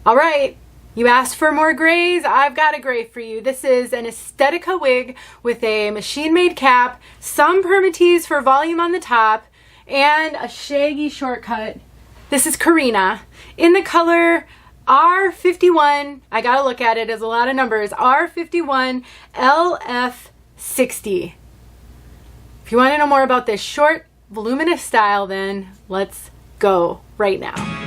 All right, you asked for more grays. I've got a gray for you. This is an Estetica wig with a machine-made cap, some Permatease for volume on the top, and a shaggy shortcut. This is Carina in the color R51. I gotta look at it, there's a lot of numbers. R51LF60. If you want to know more about this short, voluminous style, then let's go right now.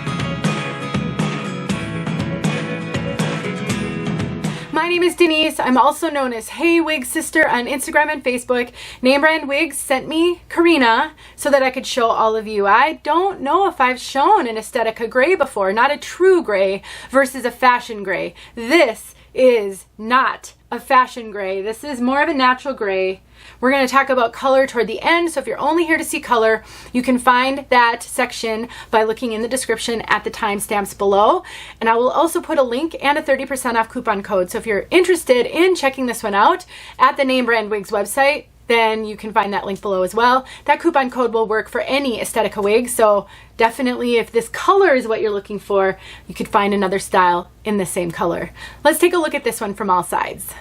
My name is Denise. I'm also known as Hey Wig Sister on Instagram and Facebook. Name Brand Wigs sent me Carina so that I could show all of you. I don't know if I've shown an Estetica gray before, not a true gray versus a fashion gray. This is not a fashion gray. This is more of a natural gray. We're going to talk about color toward the end, so if you're only here to see color, you can find that section by looking in the description at the timestamps below. And I will also put a link and a 30% off coupon code. So if you're interested in checking this one out at the Name Brand Wigs website, then you can find that link below as well. That coupon code will work for any Estetica wig, so definitely if this color is what you're looking for, you could find another style in the same color. Let's take a look at this one from all sides.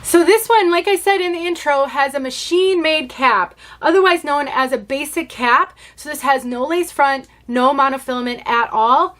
So this one, like I said in the intro, has a machine-made cap, otherwise known as a basic cap. So this has no lace front, no monofilament at all.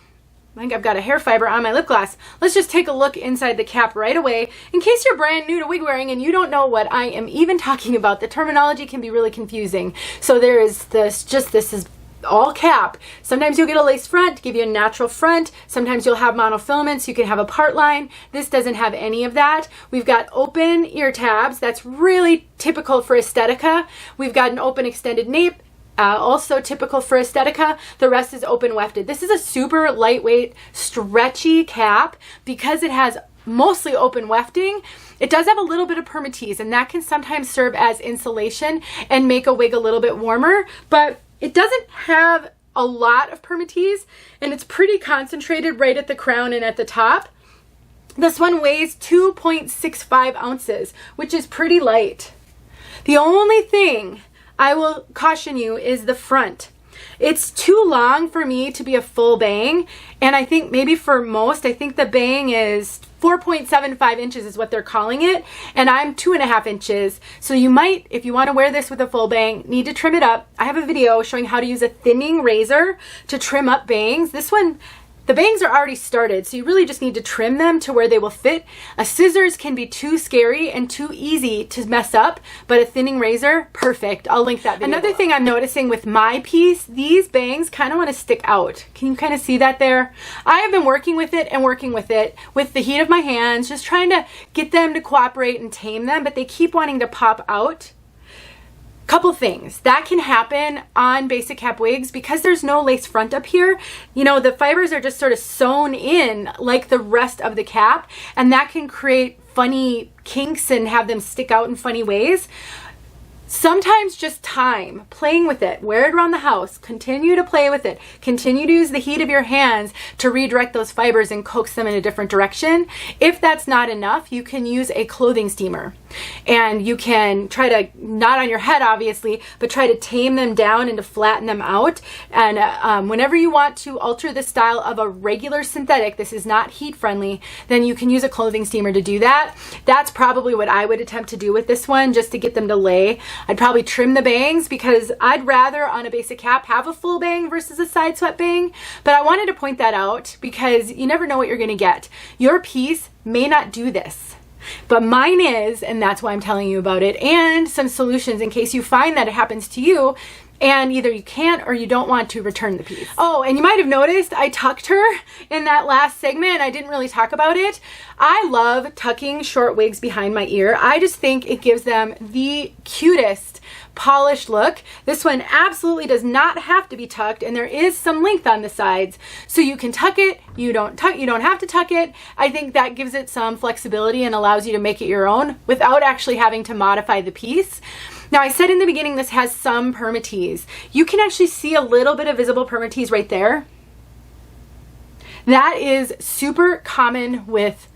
I think I've got a hair fiber on my lip gloss. Let's just take a look inside the cap right away. In case you're brand new to wig wearing and you don't know what I am even talking about, the terminology can be really confusing. So there is this is all cap. Sometimes you'll get a lace front to give you a natural front. Sometimes you'll have monofilaments. You can have a part line. This doesn't have any of that. We've got open ear tabs. That's really typical for Estetica. We've got an open extended nape. Also typical for Estetica. The rest is open wefted. This is a super lightweight, stretchy cap because it has mostly open wefting. It does have a little bit of Permatease, and that can sometimes serve as insulation and make a wig a little bit warmer, but it doesn't have a lot of Permatease, and it's pretty concentrated right at the crown and at the top. This one weighs 2.65 ounces, which is pretty light. The only thing I will caution you is the front. It's too long for me to be a full bang, and I think maybe for most, I think the bang is 4.75 inches is what they're calling it, and I'm 2.5 inches. So you might, if you want to wear this with a full bang, need to trim it up. I have a video showing how to use a thinning razor to trim up bangs. This one, the bangs are already started, so you really just need to trim them to where they will fit. A scissors can be too scary and too easy to mess up, but a thinning razor, perfect. I'll link that video. Another thing I'm noticing with my piece, these bangs kind of want to stick out. Can you kind of see that there? I have been working with it with the heat of my hands, just trying to get them to cooperate and tame them, but they keep wanting to pop out. Couple things that can happen on basic cap wigs because there's no lace front up here. You know, the fibers are just sort of sewn in like the rest of the cap, and that can create funny kinks and have them stick out in funny ways. Sometimes just time, playing with it, wear it around the house, continue to play with it, continue to use the heat of your hands to redirect those fibers and coax them in a different direction. If that's not enough, you can use a clothing steamer, and you can try to, not on your head obviously, but try to tame them down and to flatten them out. And whenever you want to alter the style of a regular synthetic, this is not heat friendly, then you can use a clothing steamer to do that. That's probably what I would attempt to do with this one, just to get them to lay. I'd probably trim the bangs because I'd rather on a basic cap have a full bang versus a side swept bang. But I wanted to point that out because you never know what you're going to get. Your piece may not do this, but mine is, and that's why I'm telling you about it, and some solutions in case you find that it happens to you and either you can't or you don't want to return the piece. Oh, and you might have noticed I tucked her in that last segment. I didn't really talk about it. I love tucking short wigs behind my ear. I just think it gives them the cutest polished look. This one absolutely does not have to be tucked, and there is some length on the sides, so you can tuck it. You don't have to tuck it. I think that gives it some flexibility and allows you to make it your own without actually having to modify the piece. Now, I said in the beginning this has some Permatease. You can actually see a little bit of visible Permatease right there. That is super common with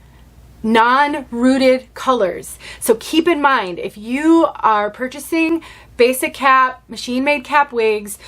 non-rooted colors. So keep in mind, if you are purchasing basic cap, machine-made cap wigs,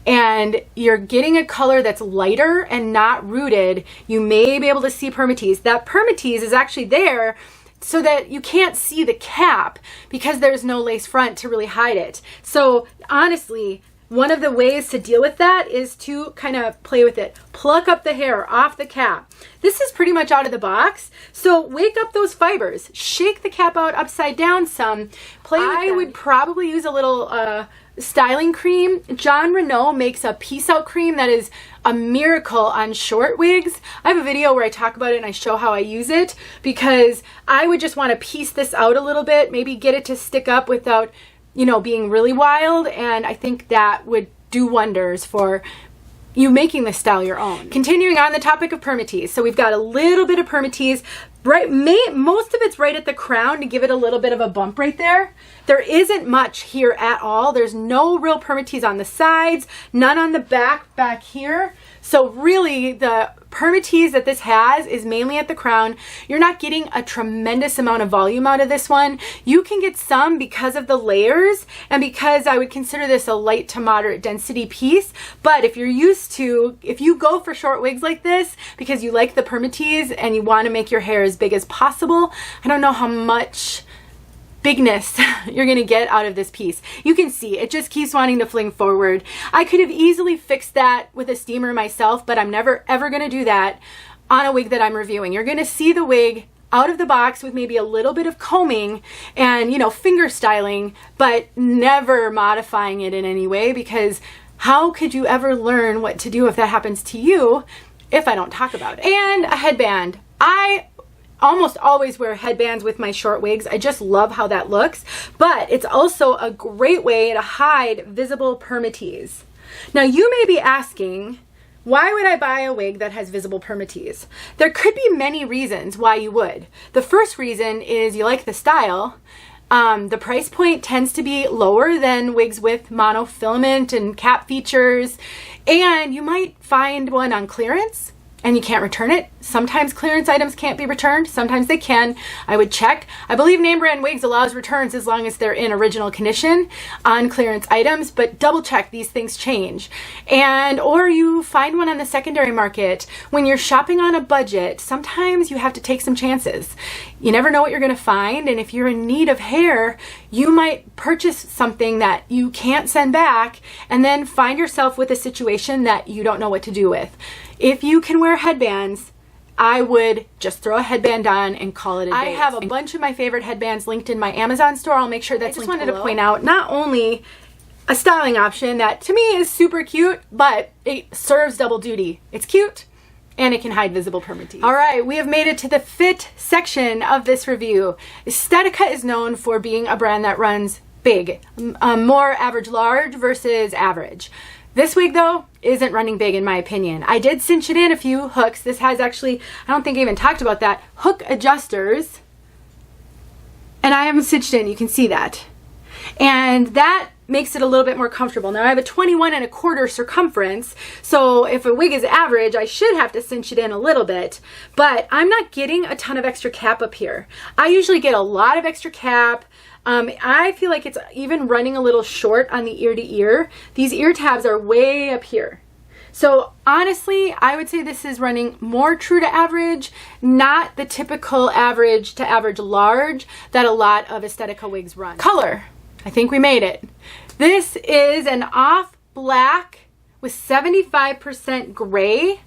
and you're getting a color that's lighter and not rooted, you may be able to see permatease. That permatease is actually there so that you can't see the cap because there's no lace front to really hide it. So honestly, one of the ways to deal with that is to kind of play with it. Pluck up the hair off the cap. This is pretty much out of the box. So wake up those fibers. Shake the cap out upside down some. Play with I would probably use a little styling cream. 𝘠𝘬𝘢 makes a piece out cream that is a miracle on short wigs. I have a video where I talk about it and I show how I use it, because I would just want to piece this out a little bit, maybe get it to stick up without, you know, being really wild, and I think that would do wonders for you making this style your own. Continuing on the topic of permatease, so we've got a little bit of permatease, right? Most of it's right at the crown to give it a little bit of a bump right there. There isn't much here at all. There's no real permatease on the sides, none on the back here. So really the permatease that this has is mainly at the crown. You're not getting a tremendous amount of volume out of this one. You can get some because of the layers and because I would consider this a light to moderate density piece. But if you're used to, if you go for short wigs like this because you like the permatease and you want to make your hair as big as possible, I don't know how much bigness you're gonna get out of this piece. You can see it just keeps wanting to fling forward. I could have easily fixed that with a steamer myself, but I'm never ever gonna do that on a wig that I'm reviewing. You're gonna see the wig out of the box with maybe a little bit of combing and, you know, finger styling, but never modifying it in any way, because how could you ever learn what to do if that happens to you if I don't talk about it? And a headband. I almost always wear headbands with my short wigs. I just love how that looks, but it's also a great way to hide visible permatease. Now you may be asking, why would I buy a wig that has visible permatease? There could be many reasons why you would. The first reason is you like the style. The price point tends to be lower than wigs with monofilament and cap features, and you might find one on clearance and you can't return it. Sometimes clearance items can't be returned, sometimes they can. I would check. I believe name brand wigs allows returns as long as they're in original condition on clearance items, but double check, these things change. And or you find one on the secondary market. When you're shopping on a budget, sometimes you have to take some chances. You never know what you're gonna find, and if you're in need of hair, you might purchase something that you can't send back and then find yourself with a situation that you don't know what to do with. If you can wear headbands, I would just throw a headband on and call it a day. I have a bunch of my favorite headbands linked in my Amazon store. I'll make sure that's linked below. I just wanted to point out not only a styling option that to me is super cute, but it serves double duty. It's cute and it can hide visible permatease. All right, we have made it to the fit section of this review. Estetica is known for being a brand that runs big, more average large versus average. This wig though isn't running big in my opinion. I did cinch it in a few hooks. This has actually, I don't think I even talked about that, hook adjusters, and I haven't cinched in, you can see that. And that makes it a little bit more comfortable. Now I have a 21¼ circumference, so if a wig is average, I should have to cinch it in a little bit, but I'm not getting a ton of extra cap up here. I usually get a lot of extra cap. I feel like it's even running a little short on the ear to ear. These ear tabs are way up here. So honestly, I would say this is running more true to average, not the typical average to average large that a lot of Estetica wigs run. Color, I think we made it. This is an off black with 75% gray,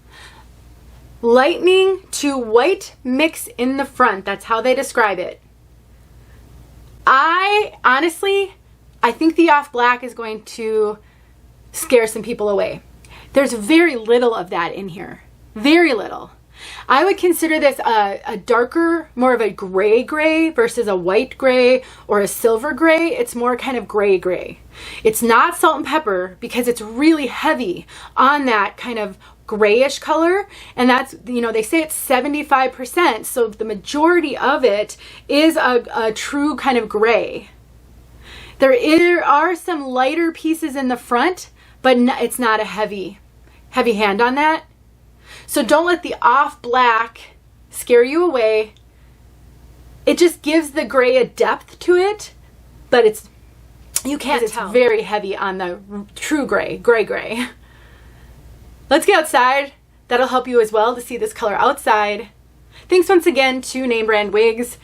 lightning to white mix in the front. That's how they describe it. I think the off black is going to scare some people away. There's very little of that in here. Very little. I would consider this a darker, more of a gray versus a white gray or a silver gray. It's more kind of gray. It's not salt and pepper because it's really heavy on that kind of grayish color, and that's, you know, they say it's 75%, so the majority of it is a true kind of gray. There are some lighter pieces in the front, but it's not a heavy hand on that. So don't let the off black scare you away. It just gives the gray a depth to it, but you can't tell. It's very heavy on the true gray. Let's get outside. That'll help you as well to see this color outside. Thanks once again to Name Brand Wigs.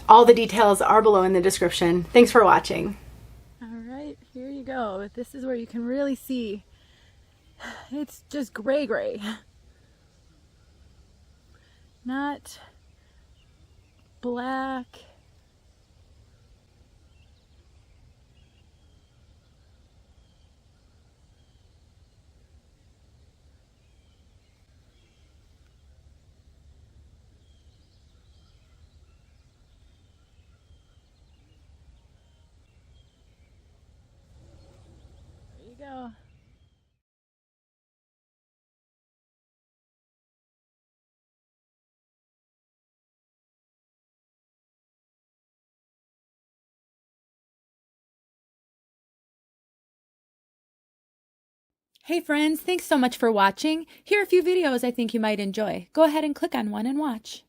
All the details are below in the description. Thanks for watching. All right, here you go. This is where you can really see. It's just gray. Not black. There you go. Hey friends, thanks so much for watching. Here are a few videos I think you might enjoy. Go ahead and click on one and watch.